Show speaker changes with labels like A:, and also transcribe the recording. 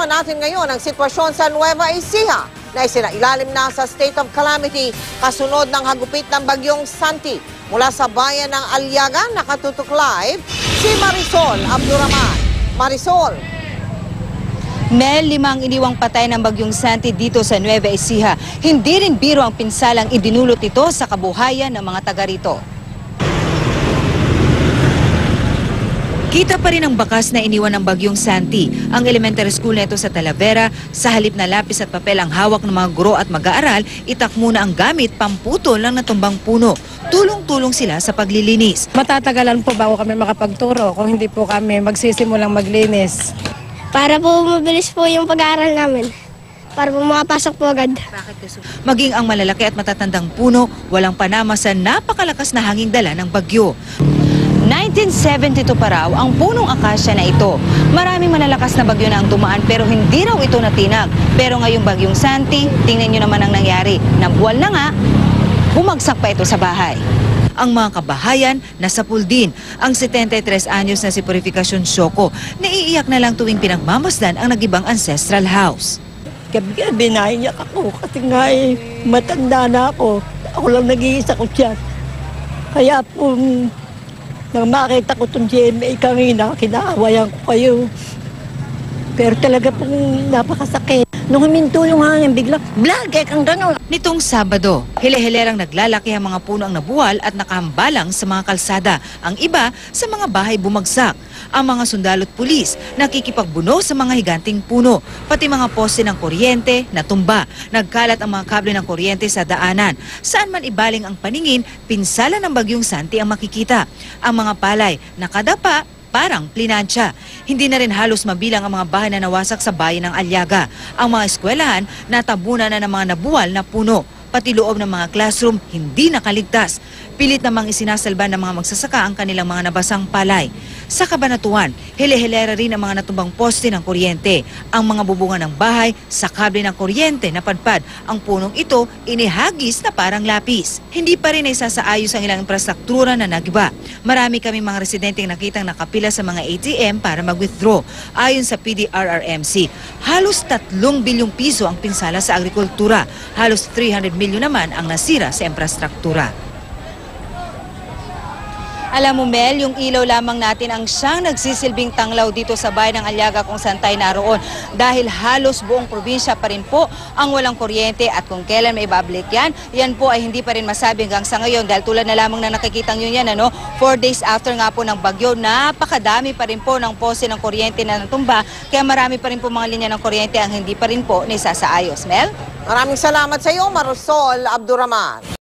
A: Malaman natin ngayon ang sitwasyon sa Nueva Ecija na isinailalim na sa state of calamity kasunod ng hagupit ng bagyong Santi. Mula sa bayan ng Aliaga, nakatutok live si Marisol Abdurrahman. Marisol.
B: Mel, 5 iniwang patay ng bagyong Santi dito sa Nueva Ecija. Hindi rin biro ang pinsalang idinulot ito sa kabuhayan ng mga taga rito. Kita pa rin ang bakas na iniwan ng bagyong Santi. Ang elementary school nito sa Talavera, sa halip na lapis at papel ang hawak ng mga guro at mag-aaral, itak muna ang gamit pamputol ng natumbang puno. Tulong-tulong sila sa paglilinis.
C: Matatagalan po bago kami makapagturo kung hindi po kami magsisimulang maglinis.
D: Para po mabilis po yung pag-aaral namin. Para po makapasok po agad.
B: Maging ang malalaki at matatandang puno, walang panama sa napakalakas na hanging dala ng bagyo. 1972 pa raw ang punong akasya na ito. Maraming malalakas na bagyo na ang dumaan pero hindi raw ito natinag. Pero ngayong bagyong Santi, tingnan nyo naman ang nangyari. Nabuwal na nga, bumagsak pa ito sa bahay. Ang mga kabahayan nasapul din. Ang 73 anyos na si Purificacion Shoko, naiiyak na lang tuwing pinagmamasdan ang nagibang ancestral house.
E: Gabi-gabi naiiyak ako kasi nga matanda na ako. Ako lang nag-iisa ko siya. Kaya po, nang makita ko itong GMA kanina, kinaawayan ko kayo. Pero talaga pong napakasakit. Nung huminto yung hangin, biglang blagek ang gano'n.
B: Nitong Sabado, hile-hilerang naglalaki ang mga puno ang nabuwal at nakahambalang sa mga kalsada. Ang iba sa mga bahay bumagsak. Ang mga sundalo at pulis nakikipagbuno sa mga higanting puno. Pati mga poste ng kuryente natumba. Nagkalat ang mga kable ng kuryente sa daanan. Saan man ibaling ang paningin, pinsala ng bagyong Santi ang makikita. Ang mga palay nakadapa, parang plinansya. Hindi na rin halos mabilang ang mga bahay na nawasak sa bayan ng Aliaga. Ang mga eskwelahan natabunan na ng mga nabuwal na puno. Pati loob ng mga classroom hindi nakaligtas. Pilit namang isinasalba ng mga magsasaka ang kanilang mga nabasang palay. Sa Cabanatuan, hile-hilera rin ang mga natumbang poste ng kuryente. Ang mga bubungan ng bahay sa kable ng kuryente napadpad. Ang punong ito inihagis na parang lapis. Hindi pa rin isasaayos ang ilang infrastruktura na nagiba. Marami kaming mga residenteng nakitang nakapila sa mga ATM para mag-withdraw. Ayon sa PDRRMC, halos 3 bilyong piso ang pinsala sa agrikultura. Halos 300 milyon naman ang nasira sa infrastruktura. Alam mo Mel, yung ilaw lamang natin ang siyang nagsisilbing tanglaw dito sa bayan ng Aliaga kung saan tayo naroon. Dahil halos buong probinsya pa rin po ang walang kuryente at kung kailan may babalik yan po ay hindi pa rin masabi hanggang sa ngayon. Dahil tulad na lamang na nakikita nyo yan, 4 days after nga po ng bagyo, napakadami pa rin po ng poste ng kuryente na natumba. Kaya marami pa rin po mga linya ng kuryente ang hindi pa rin po naisasaayos. Mel?
A: Maraming salamat sa iyo, Marisol Abdurrahman.